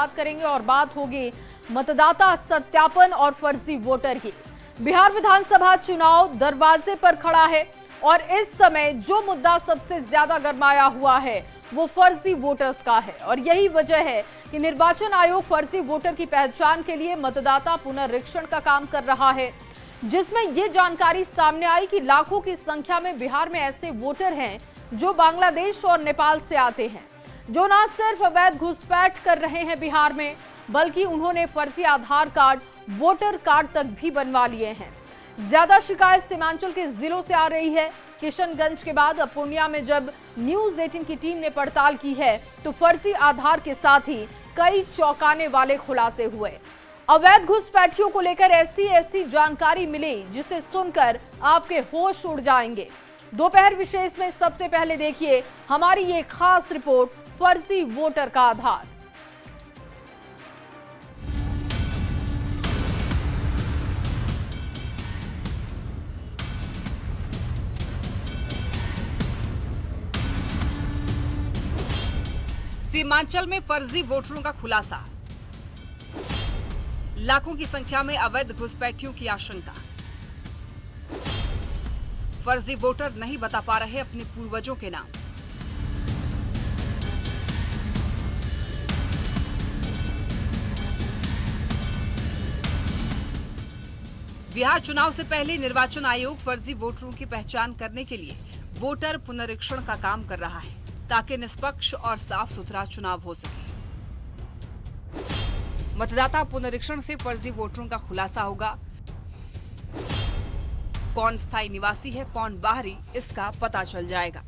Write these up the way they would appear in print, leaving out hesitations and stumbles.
बात करेंगे और बात होगी मतदाता सत्यापन और फर्जी वोटर की। बिहार विधानसभा चुनाव दरवाजे पर खड़ा है और इस समय जो मुद्दा सबसे ज्यादा गरमाया हुआ है वो फर्जी वोटर्स का है और यही वजह है कि निर्वाचन आयोग फर्जी वोटर की पहचान के लिए मतदाता पुनरीक्षण का काम कर रहा है, जिसमें ये जानकारी सामने आई कि लाखों की संख्या में बिहार में ऐसे वोटर हैं जो बांग्लादेश और नेपाल से आते हैं, जो न सिर्फ अवैध घुसपैठ कर रहे हैं बिहार में, बल्कि उन्होंने फर्जी आधार कार्ड, वोटर कार्ड तक भी बनवा लिए हैं। ज्यादा शिकायत सीमांचल के जिलों से आ रही है। किशनगंज के बाद अब पूर्णिया में जब न्यूज 18 की टीम ने पड़ताल की है तो फर्जी आधार के साथ ही कई चौंकाने वाले खुलासे हुए। अवैध घुसपैठियों को लेकर ऐसी जानकारी मिली जिसे सुनकर आपके होश उड़ जाएंगे। दोपहर विशेष में सबसे पहले देखिए हमारी ये खास रिपोर्ट, फर्जी वोटर का आधार। सीमांचल में फर्जी वोटरों का खुलासा, लाखों की संख्या में अवैध घुसपैठियों की आशंका। फर्जी वोटर नहीं बता पा रहे अपने पूर्वजों के नाम। बिहार चुनाव से पहले निर्वाचन आयोग फर्जी वोटरों की पहचान करने के लिए वोटर पुनरीक्षण का काम कर रहा है ताकि निष्पक्ष और साफ सुथरा चुनाव हो सके। मतदाता पुनरीक्षण से फर्जी वोटरों का खुलासा होगा। कौन स्थायी निवासी है, कौन बाहरी, इसका पता चल जाएगा।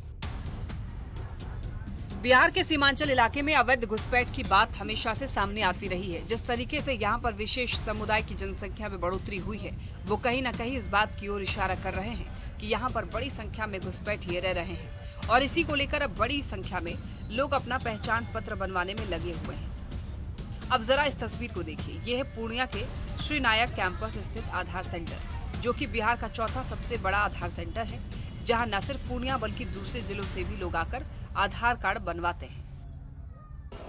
बिहार के सीमांचल इलाके में अवैध घुसपैठ की बात हमेशा से सामने आती रही है। जिस तरीके से यहाँ पर विशेष समुदाय की जनसंख्या में बढ़ोतरी हुई है, वो कहीं न कहीं इस बात की ओर इशारा कर रहे हैं कि यहाँ पर बड़ी संख्या में घुसपैठिए रह रहे हैं और इसी को लेकर अब बड़ी संख्या में लोग अपना पहचान पत्र बनवाने में लगे हुए हैं। अब जरा इस तस्वीर को देखिए। ये है पूर्णिया के श्री नायक कैंपस स्थित आधार सेंटर, जो कि बिहार का चौथा सबसे बड़ा आधार सेंटर है, जहां न सिर्फ पूर्णिया बल्कि दूसरे जिलों से भी लोग आकर आधार कार्ड बनवाते हैं।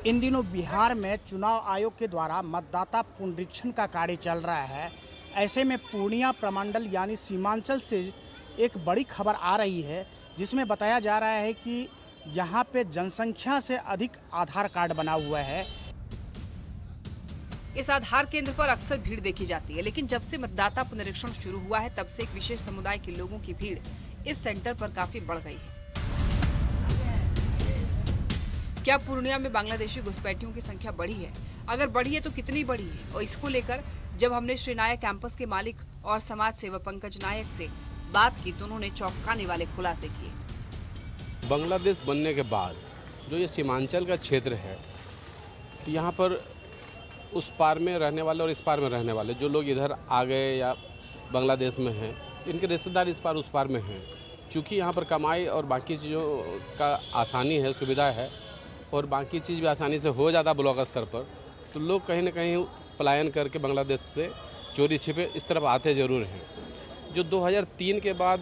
इन दिनों बिहार में चुनाव आयोग के द्वारा मतदाता पुनरीक्षण का कार्य चल रहा है। ऐसे में पूर्णिया प्रमंडल यानी सीमांचल से एक बड़ी खबर आ रही है, जिसमें बताया जा रहा है कि यहाँ पे जनसंख्या से अधिक आधार कार्ड बना हुआ है। इस आधार केंद्र पर अक्सर भीड़ देखी जाती है, लेकिन जब से मतदाता पुनरीक्षण शुरू हुआ है तब से एक विशेष समुदाय के लोगों की भीड़ इस सेंटर पर काफी बढ़ गई है। क्या पूर्णिया में बांग्लादेशी घुसपैठियों की संख्या बढ़ी है? अगर बढ़ी है तो कितनी बढ़ी है? और इसको लेकर जब हमने श्री नायक कैंपस के मालिक और समाज सेवक पंकज नायक से बात की तो उन्होंने चौंकाने वाले खुलासे किए। बांग्लादेश बनने के बाद जो ये सीमांचल का क्षेत्र है, यहाँ पर उस पार में रहने वाले और इस पार में रहने वाले जो लोग इधर आ गए या बांग्लादेश में हैं, इनके रिश्तेदार इस पार उस पार में हैं। चूँकि यहाँ पर कमाई और बाकी चीज़ों का आसानी है, सुविधा है और बाकी चीज़ भी आसानी से हो जाता ब्लॉक स्तर पर, तो लोग कहीं ना कहीं पलायन करके बांग्लादेश से चोरी छिपे इस तरफ आते ज़रूर हैं। जो 2003 के बाद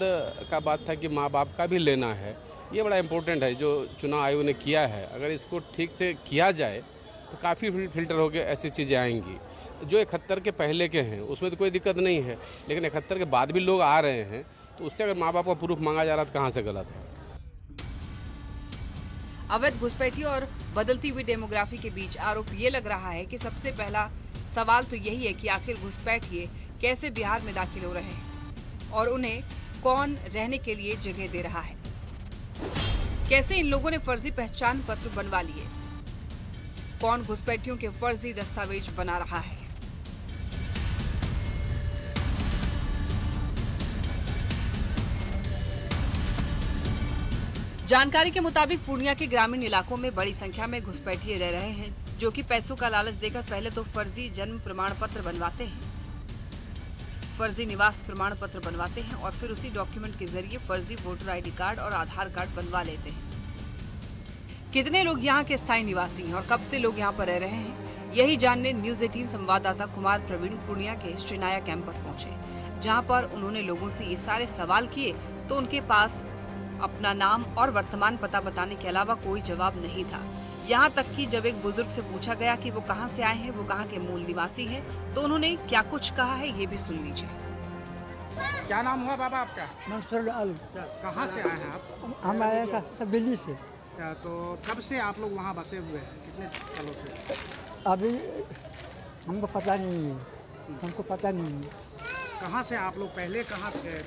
का बात था कि माँ बाप का भी लेना है, ये बड़ा इम्पोर्टेंट है जो चुनाव आयोग ने किया है। अगर इसको ठीक से किया जाए तो काफ़ी फिल्टर होकर ऐसी चीज़ें आएंगी। जो 71 के पहले के हैं उसमें तो कोई दिक्कत नहीं है, लेकिन 71 के बाद भी लोग आ रहे हैं, तो उससे अगर माँ बाप का प्रूफ मांगा जा रहा तो कहाँ से गलत है। अवैध घुसपैठी और बदलती हुई डेमोग्राफी के बीच आरोप ये लग रहा है कि सबसे पहला सवाल तो यही है कि आखिर घुसपैठिए कैसे बिहार में दाखिल हो रहे हैं और उन्हें कौन रहने के लिए जगह दे रहा है। कैसे इन लोगों ने फर्जी पहचान पत्र बनवा लिए, कौन घुसपैठियों के फर्जी दस्तावेज बना रहा है। जानकारी के मुताबिक पूर्णिया के ग्रामीण इलाकों में बड़ी संख्या में घुसपैठिए रह रहे हैं, जो कि पैसों का लालच देकर पहले तो फर्जी जन्म प्रमाण पत्र बनवाते हैं, फर्जी निवास प्रमाण पत्र बनवाते हैं और फिर उसी डॉक्यूमेंट के जरिए फर्जी वोटर आईडी कार्ड और आधार कार्ड बनवा लेते हैं। कितने लोग यहाँ के स्थायी निवासी हैं और कब से लोग यहाँ पर रह रहे हैं, यही जानने न्यूज 18 संवाददाता कुमार प्रवीण पूर्णिया के श्री नायक कैंपस पहुंचे, जहाँ पर उन्होंने लोगों से ये सारे सवाल किए तो उनके पास अपना नाम और वर्तमान पता बताने के अलावा कोई जवाब नहीं था। यहाँ तक कि जब एक बुजुर्ग से पूछा गया कि वो कहाँ से आए हैं, वो कहाँ के मूल निवासी हैं, तो उन्होंने क्या कुछ कहा है ये भी सुन लीजिए। क्या नाम हुआ बाबा आपका? मंसूर आलम। कहाँ से आए हैं आप? हम आए का दिल्ली से। तो कब से आप लोग वहाँ बसे हुए हैं, कितने सालों से? अभी हमको पता नहीं है, हमको पता नहीं है। कहाँ से आप लोग पहले कहाँ थे,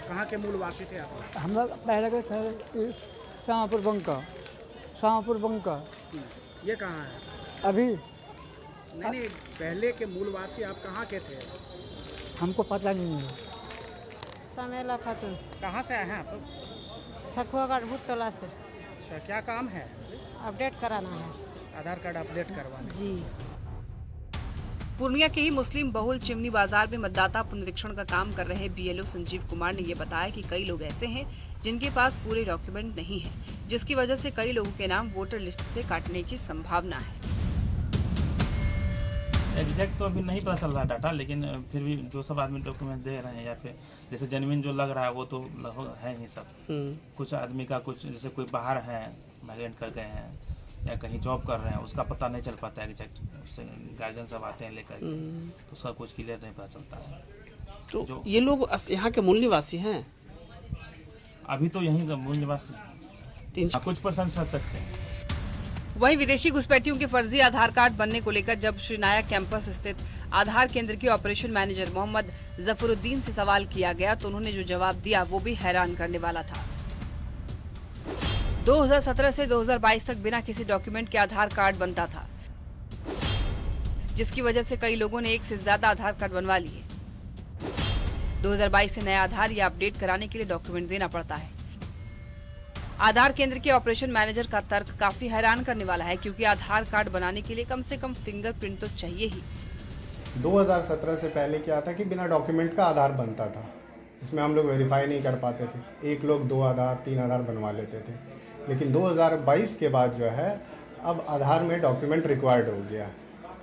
कहाँ के मूलवासी थे आप लोग? हम लोग पहले के थे शाहपुर बंका, शाहपुर बंका। ये कहाँ है? अभी नहीं, पहले के मूलवासी आप कहाँ के थे? हमको पता नहीं है। समेला खातून, कहाँ से आए हैं आप लोग? सखुआगढ़ भुट्टोला से। अच्छा, क्या काम है? अपडेट कराना है आधार कार्ड अपडेट करवाने। जी। पूर्णिया के ही मुस्लिम बहुल चिमनी बाजार में मतदाता पुनरीक्षण का काम कर रहे बीएलओ संजीव कुमार ने ये बताया कि कई लोग ऐसे हैं जिनके पास पूरे डॉक्यूमेंट नहीं है, जिसकी वजह से कई लोगों के नाम वोटर लिस्ट से काटने की संभावना है। एग्जैक्ट तो अभी नहीं पता चल रहा डाटा, लेकिन फिर भी जो सब आदमी डॉक्यूमेंट दे रहे हैं या फिर जैसे जेन्युइन जो लग रहा है वो तो लगभग है ही सब। कुछ आदमी का कुछ जैसे कोई बाहर है, माइग्रेंट कर गए हैं या कहीं जॉब कर रहे हैं, उसका पता नहीं चल पाता है एग्जैक्ट। उससे गार्जियन सब आते हैं लेकर के, तो उसका कुछ क्लियर नहीं पता चलता है। तो जो ये लोग यहाँ के मूल निवासी हैं? अभी तो यहीं का मूल निवासी कुछ % छट सकते हैं। वहीं विदेशी घुसपैठियों के फर्जी आधार कार्ड बनने को लेकर जब श्री नायक कैंपस स्थित आधार केंद्र के ऑपरेशन मैनेजर मोहम्मद जफरुद्दीन से सवाल किया गया तो उन्होंने जो जवाब दिया वो भी हैरान करने वाला था। 2017 से 2022 तक बिना किसी डॉक्यूमेंट के आधार कार्ड बनता था, जिसकी वजह से कई लोगों ने एक से ज्यादा आधार कार्ड बनवा लिए। 2022 से नया आधार या अपडेट कराने के लिए डॉक्यूमेंट देना पड़ता है। आधार केंद्र के ऑपरेशन मैनेजर का तर्क काफी हैरान करने वाला है, क्योंकि आधार कार्ड बनाने के लिए कम से कम फिंगरप्रिंट तो चाहिए ही। 2017 से पहले क्या था कि बिना डॉक्यूमेंट का आधार बनता था, जिसमें हम लोग वेरीफाई नहीं कर पाते थे। एक लोग 2 आधार 3 आधार बनवा लेते थे। लेकिन 2022 के बाद जो है अब आधार में डॉक्यूमेंट रिक्वायर्ड हो गया,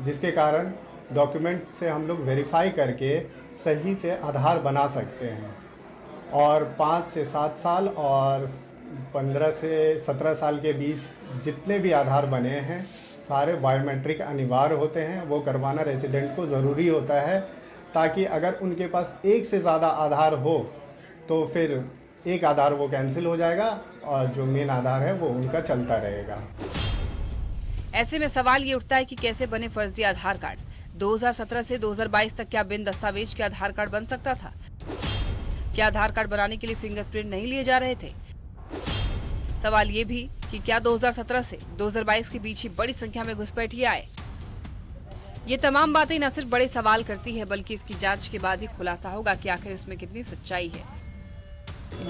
जिसके कारण डॉक्यूमेंट से हम लोग वेरीफाई करके सही से आधार बना सकते हैं। और 5 से 7 साल और 15 से 17 साल के बीच जितने भी आधार बने हैं सारे बायोमेट्रिक अनिवार्य होते हैं। वो करवाना रेजिडेंट को ज़रूरी होता है, ताकि अगर उनके पास एक से ज़्यादा आधार हो तो फिर एक आधार वो कैंसिल हो जाएगा और जो मेन आधार है वो उनका चलता रहेगा। ऐसे में सवाल ये उठता है कि कैसे बने फर्जी आधार कार्ड। 2017 से 2022 तक क्या बिन दस्तावेज के आधार कार्ड बन सकता था? क्या आधार कार्ड बनाने के लिए फिंगरप्रिंट नहीं लिए जा रहे थे? सवाल ये भी कि क्या 2017 से 2022 के बीच ही बड़ी संख्या में घुसपैठिए आए? ये तमाम बातें न सिर्फ बड़े सवाल करती है, बल्कि इसकी जांच के बाद ही खुलासा होगा कि आखिर इसमें कितनी सच्चाई है।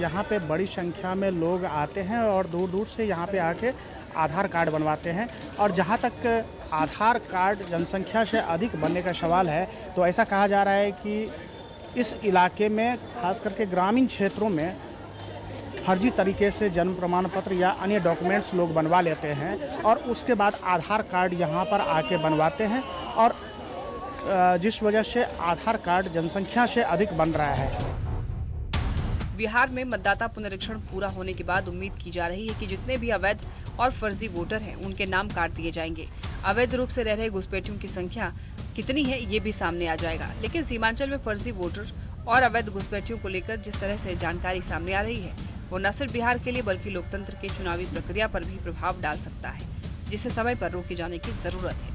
यहाँ पे बड़ी संख्या में लोग आते हैं और दूर दूर से यहाँ पे आके आधार कार्ड बनवाते हैं। और जहाँ तक आधार कार्ड जनसंख्या से अधिक बनने का सवाल है, तो ऐसा कहा जा रहा है कि इस इलाके में खास करके ग्रामीण क्षेत्रों में फर्जी तरीके से जन्म प्रमाण पत्र या अन्य डॉक्यूमेंट्स लोग बनवा लेते हैं और उसके बाद आधार कार्ड यहाँ पर आके बनवाते हैं, और जिस वजह से आधार कार्ड जनसंख्या से अधिक बन रहा है। बिहार में मतदाता पुनरीक्षण पूरा होने के बाद उम्मीद की जा रही है कि जितने भी अवैध और फर्जी वोटर हैं उनके नाम काट दिए जाएंगे। अवैध रूप से रह रहे घुसपैठियों की संख्या कितनी है ये भी सामने आ जाएगा। लेकिन सीमांचल में फर्जी वोटर और अवैध घुसपैठियों को लेकर जिस तरह से जानकारी सामने आ रही है, वो न सिर्फ बिहार के लिए बल्कि लोकतंत्र के चुनावी प्रक्रिया पर भी प्रभाव डाल सकता है, जिसे समय पर रोके जाने की जरूरत है।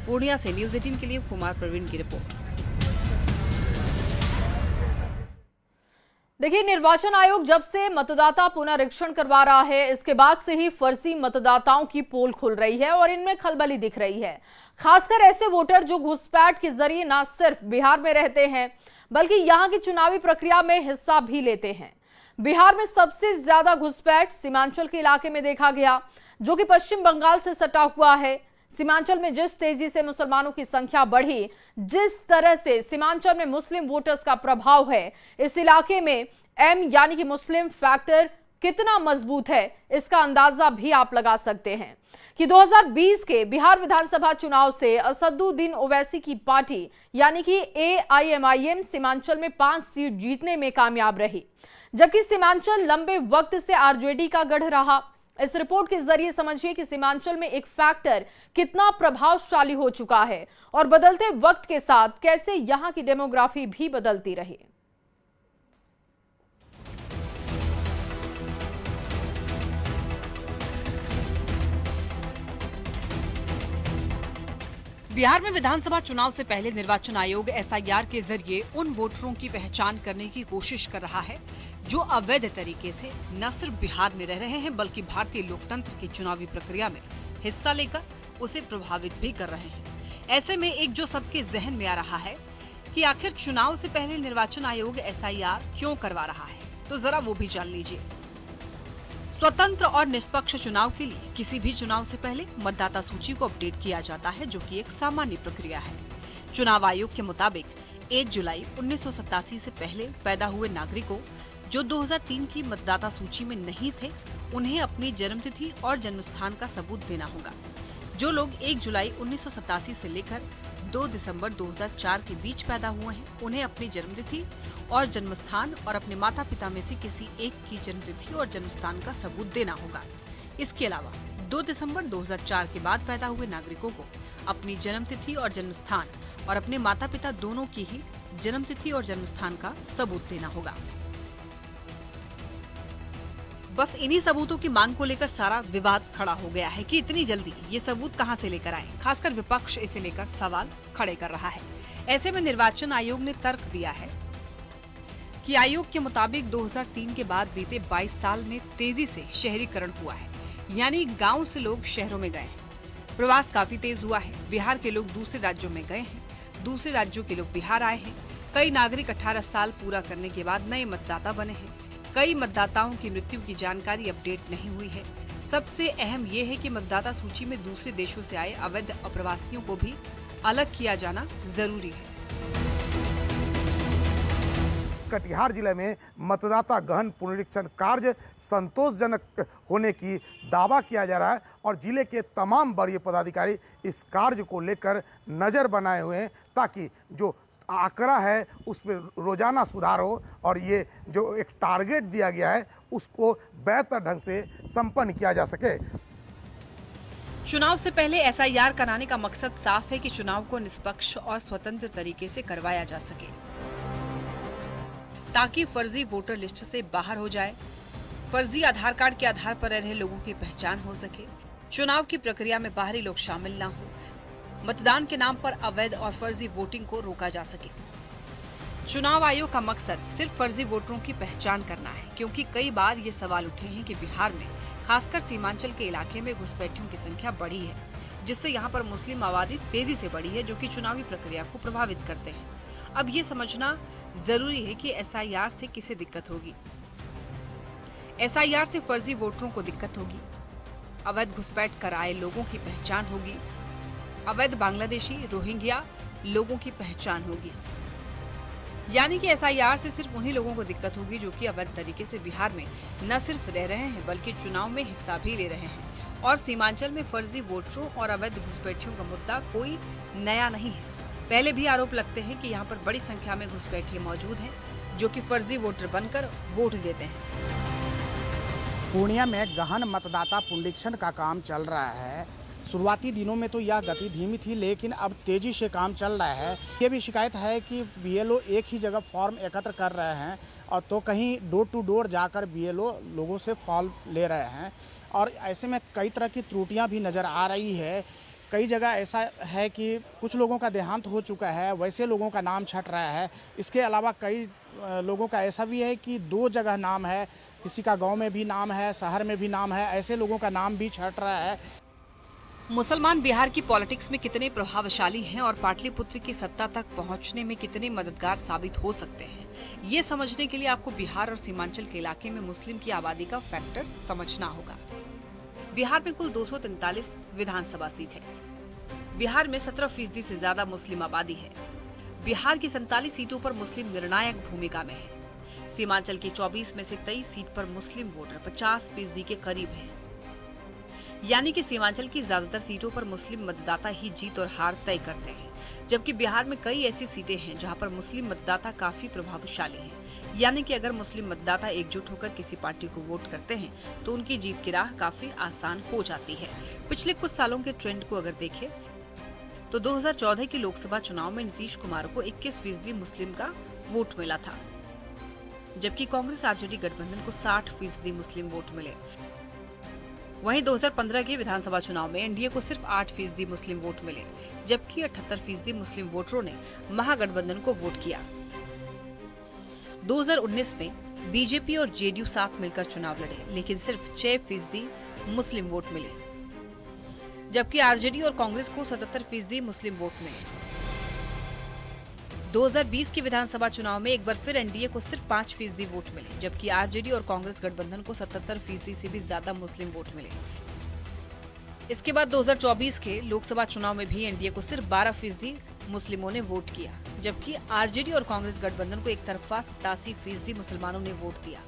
पूर्णिया से न्यूज़ 18 के लिए कुमार प्रवीण की रिपोर्ट। देखिए, निर्वाचन आयोग जब से मतदाता पुनरीक्षण करवा रहा है, इसके बाद से ही फर्जी मतदाताओं की पोल खुल रही है और इनमें खलबली दिख रही है। खासकर ऐसे वोटर जो घुसपैठ के जरिए न सिर्फ बिहार में रहते हैं बल्कि यहां की चुनावी प्रक्रिया में हिस्सा भी लेते हैं। बिहार में सबसे ज्यादा घुसपैठ सीमांचल के इलाके में देखा गया, जो कि पश्चिम बंगाल से सटा हुआ है। सीमांचल में जिस तेजी से मुसलमानों की संख्या बढ़ी, जिस तरह से सीमांचल में मुस्लिम वोटर्स का प्रभाव है, इस इलाके में एम यानी कि मुस्लिम फैक्टर कितना मजबूत है, इसका अंदाजा भी आप लगा सकते हैं कि 2020 के बिहार विधानसभा चुनाव से असदुद्दीन ओवैसी की पार्टी यानी कि AIMIM सीमांचल में 5 सीट जीतने में कामयाब रही, जबकि सीमांचल लंबे वक्त से आरजेडी का गढ़ रहा। इस रिपोर्ट के जरिए समझिए कि सीमांचल में एक फैक्टर कितना प्रभावशाली हो चुका है और बदलते वक्त के साथ कैसे यहां की डेमोग्राफी भी बदलती रही। बिहार में विधानसभा चुनाव से पहले निर्वाचन आयोग एसआईआर के जरिए उन वोटरों की पहचान करने की कोशिश कर रहा है जो अवैध तरीके से न सिर्फ बिहार में रह रहे हैं बल्कि भारतीय लोकतंत्र की चुनावी प्रक्रिया में हिस्सा लेकर उसे प्रभावित भी कर रहे हैं। ऐसे में एक जो सबके जहन में आ रहा है कि आखिर चुनाव से पहले निर्वाचन आयोग एसआईआर क्यों करवा रहा है, तो जरा वो भी जान लीजिए। स्वतंत्र और निष्पक्ष चुनाव के लिए किसी भी चुनाव से पहले मतदाता सूची को अपडेट किया जाता है, जो कि एक सामान्य प्रक्रिया है। चुनाव आयोग के मुताबिक 1 जुलाई 1987 से पहले पैदा हुए नागरिकों जो 2003 की मतदाता सूची में नहीं थे, उन्हें अपनी जन्मतिथि और जन्मस्थान का सबूत देना होगा। जो लोग 1 जुलाई 1987 से लेकर 2 दिसंबर 2004 के बीच पैदा हुए हैं, उन्हें अपनी जन्मतिथि और जन्मस्थान और अपने माता पिता में से किसी एक की जन्मतिथि और जन्मस्थान का सबूत देना होगा। इसके अलावा 2 दिसंबर 2004 के बाद पैदा हुए नागरिकों को अपनी जन्मतिथि और जन्मस्थान और अपने माता पिता दोनों की ही जन्मतिथि और जन्मस्थान का सबूत देना होगा। बस इन्हीं सबूतों की मांग को लेकर सारा विवाद खड़ा हो गया है कि इतनी जल्दी ये सबूत कहां से लेकर आए। खासकर विपक्ष इसे लेकर सवाल खड़े कर रहा है। ऐसे में निर्वाचन आयोग ने तर्क दिया है कि आयोग के मुताबिक 2003 के बाद बीते 22 साल में तेजी से शहरीकरण हुआ है, यानी गांव से लोग शहरों में गए हैं। प्रवास काफी तेज हुआ है। बिहार के लोग दूसरे राज्यों में गए हैं, दूसरे राज्यों के लोग बिहार आए हैं। कई नागरिक 18 साल पूरा करने के बाद नए मतदाता बने हैं। कई मतदाताओं की मृत्यु की जानकारी अपडेट नहीं हुई है। सबसे अहम ये है कि मतदाता सूची में दूसरे देशों से आए अवैध अप्रवासियों को भी अलग किया जाना जरूरी है। कटिहार जिले में मतदाता गहन पुनरीक्षण कार्य संतोषजनक होने की दावा किया जा रहा है और जिले के तमाम वरीय पदाधिकारी इस कार्य को लेकर नज़र बनाए हुए हैं ताकि जो आंकड़ा है उसमें रोजाना सुधार हो और ये जो एक टारगेट दिया गया है उसको बेहतर ढंग से संपन्न किया जा सके। चुनाव से पहले एसआईआर कराने का मकसद साफ है कि चुनाव को निष्पक्ष और स्वतंत्र तरीके से करवाया जा सके, ताकि फर्जी वोटर लिस्ट से बाहर हो जाए, फर्जी आधार कार्ड के आधार पर रह रहे लोगों की पहचान हो सके, चुनाव की प्रक्रिया में बाहरी लोग शामिल न हो, मतदान के नाम पर अवैध और फर्जी वोटिंग को रोका जा सके। चुनाव आयोग का मकसद सिर्फ फर्जी वोटरों की पहचान करना है, क्योंकि कई बार ये सवाल उठे हैं कि बिहार में खासकर सीमांचल के इलाके में घुसपैठियों की संख्या बढ़ी है, जिससे यहाँ पर मुस्लिम आबादी तेजी से बढ़ी है, जो कि चुनावी प्रक्रिया को प्रभावित करते हैं। अब ये समझना जरूरी है कि एसआईआर से किसे दिक्कत होगी। एसआईआर से फर्जी वोटरों को दिक्कत होगी, अवैध घुसपैठ कर आए लोगों की पहचान होगी, अवैध बांग्लादेशी रोहिंग्या लोगों की पहचान होगी। यानी कि एसआईआर से सिर्फ उन्हीं लोगों को दिक्कत होगी जो कि अवैध तरीके से बिहार में न सिर्फ रह रहे हैं बल्कि चुनाव में हिस्सा भी ले रहे हैं। और सीमांचल में फर्जी वोटरों और अवैध घुसपैठियों का मुद्दा कोई नया नहीं है। पहले भी आरोप लगते हैं कि यहाँ पर बड़ी संख्या में घुसपैठिए मौजूद हैं जो कि फर्जी वोटर बनकर वोट देते हैं। पूर्णिया में गहन मतदाता पुनरीक्षण का काम चल रहा है। शुरुआती दिनों में तो यह गति धीमी थी, लेकिन अब तेजी से काम चल रहा है। ये भी शिकायत है कि बीएलओ एक ही जगह फॉर्म एकत्र कर रहे हैं और तो कहीं डोर टू डोर जाकर बीएलओ लोगों से फॉर्म ले रहे हैं और ऐसे में कई तरह की त्रुटियां भी नज़र आ रही है। कई जगह ऐसा है कि कुछ लोगों का देहांत हो चुका है, वैसे लोगों का नाम छट रहा है। इसके अलावा कई लोगों का ऐसा भी है कि 2 जगह नाम है, किसी का गांव में भी नाम है, शहर में भी नाम है, ऐसे लोगों का नाम भी छट रहा है। मुसलमान बिहार की पॉलिटिक्स में कितने प्रभावशाली हैं और पाटलिपुत्र की सत्ता तक पहुंचने में कितने मददगार साबित हो सकते हैं, ये समझने के लिए आपको बिहार और सीमांचल के इलाके में मुस्लिम की आबादी का फैक्टर समझना होगा। बिहार में कुल 243 विधानसभा सीट है। बिहार में 17% से ज्यादा मुस्लिम आबादी है। बिहार की 47 सीटों पर मुस्लिम निर्णायक भूमिका में है। सीमांचल की 24 में से 23 सीट पर मुस्लिम वोटर 50% के करीब हैं। यानी कि सीमांचल की ज्यादातर सीटों पर मुस्लिम मतदाता ही जीत और हार तय करते हैं, जबकि बिहार में कई ऐसी सीटें हैं जहां पर मुस्लिम मतदाता काफी प्रभावशाली हैं। यानी कि अगर मुस्लिम मतदाता एकजुट होकर किसी पार्टी को वोट करते हैं तो उनकी जीत की राह काफी आसान हो जाती है। पिछले कुछ सालों के ट्रेंड को अगर देखें तो 2014 के लोकसभा चुनाव में नीतीश कुमार को 21% मुस्लिम का वोट मिला था, जबकि कांग्रेस आरजेडी गठबंधन को 60% मुस्लिम वोट मिले। वहीं 2015 के विधानसभा चुनाव में एनडीए को सिर्फ 8% मुस्लिम वोट मिले, जबकि 78% मुस्लिम वोटरों ने महागठबंधन को वोट किया। 2019 में बीजेपी और जेडीयू साथ मिलकर चुनाव लड़े, लेकिन सिर्फ 6% मुस्लिम वोट मिले, जबकि आरजेडी और कांग्रेस को 77% मुस्लिम वोट मिले। 2020 के विधानसभा चुनाव में एक बार फिर एनडीए को सिर्फ 5% वोट मिले, जबकि आरजेडी और कांग्रेस गठबंधन को 77% से भी ज्यादा मुस्लिम वोट मिले। इसके बाद 2024 के लोकसभा चुनाव में भी एनडीए को सिर्फ 12% मुस्लिमों ने वोट किया, जबकि आरजेडी और कांग्रेस गठबंधन को एक तरफा 87% मुसलमानों ने वोट दिया।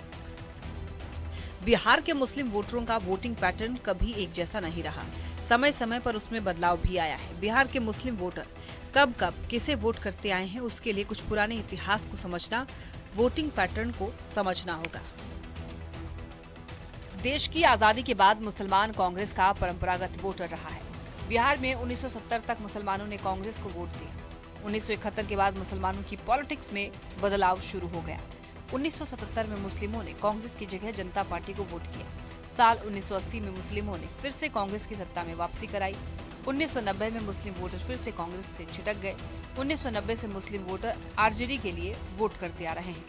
बिहार के मुस्लिम वोटरों का वोटिंग पैटर्न कभी एक जैसा नहीं रहा, समय समय पर उसमें बदलाव भी आया है। बिहार के मुस्लिम वोटर कब कब किसे वोट करते आए हैं, उसके लिए कुछ पुराने इतिहास को समझना, वोटिंग पैटर्न को समझना होगा। देश की आजादी के बाद मुसलमान कांग्रेस का परंपरागत वोटर रहा है। बिहार में 1970 तक मुसलमानों ने कांग्रेस को वोट दिया। 1971 के बाद मुसलमानों की पॉलिटिक्स में बदलाव शुरू हो गया। 1977 में मुस्लिमों ने कांग्रेस की जगह जनता पार्टी को वोट किया। साल 1980 में मुस्लिमों ने फिर से कांग्रेस की सत्ता में वापसी कराई। 1990 में मुस्लिम वोटर फिर से कांग्रेस से छिटक गए। 1990 से मुस्लिम वोटर आरजेडी के लिए वोट करते आ रहे हैं।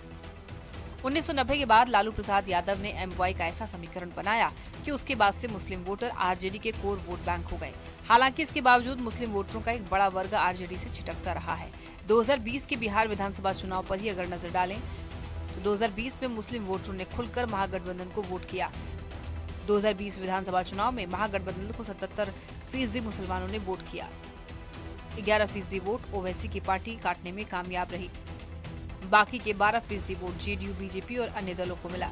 1990 के बाद लालू प्रसाद यादव ने एमवाई का ऐसा समीकरण बनाया कि उसके बाद से मुस्लिम वोटर आरजेडी के कोर वोट बैंक हो गए। हालांकि इसके बावजूद मुस्लिम वोटरों का एक बड़ा वर्ग आरजेडी से छिटकता रहा है। 2020 के बिहार विधानसभा चुनाव पर ही अगर नजर डालें तो 2020 में मुस्लिम वोटरों ने खुलकर महागठबंधन को वोट किया। 2020 विधानसभा चुनाव में महागठबंधन को 77% मुसलमानों ने वोट किया। 11% वोट ओवैसी की पार्टी काटने में कामयाब रही। बाकी के 12% वोट जेडीयू, बीजेपी और अन्य दलों को मिला।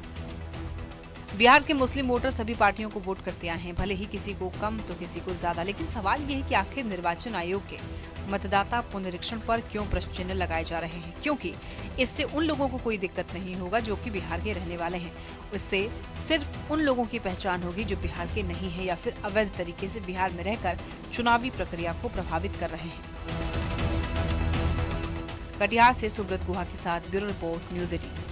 बिहार के मुस्लिम वोटर सभी पार्टियों को वोट करते आए हैं, भले ही किसी को कम तो किसी को ज्यादा। लेकिन सवाल ये है कि आखिर निर्वाचन आयोग के मतदाता पुनरीक्षण पर क्यों प्रश्न चिन्ह लगाए जा रहे हैं? क्योंकि इससे उन लोगों को कोई दिक्कत नहीं होगा जो कि बिहार के रहने वाले हैं। इससे सिर्फ उन लोगों की पहचान होगी जो बिहार के नहीं है या फिर अवैध तरीके से बिहार में रहकर चुनावी प्रक्रिया को प्रभावित कर रहे हैं। कटिहार से सुब्रत गुहा के साथ ब्यूरो रिपोर्ट, न्यूज़ 18।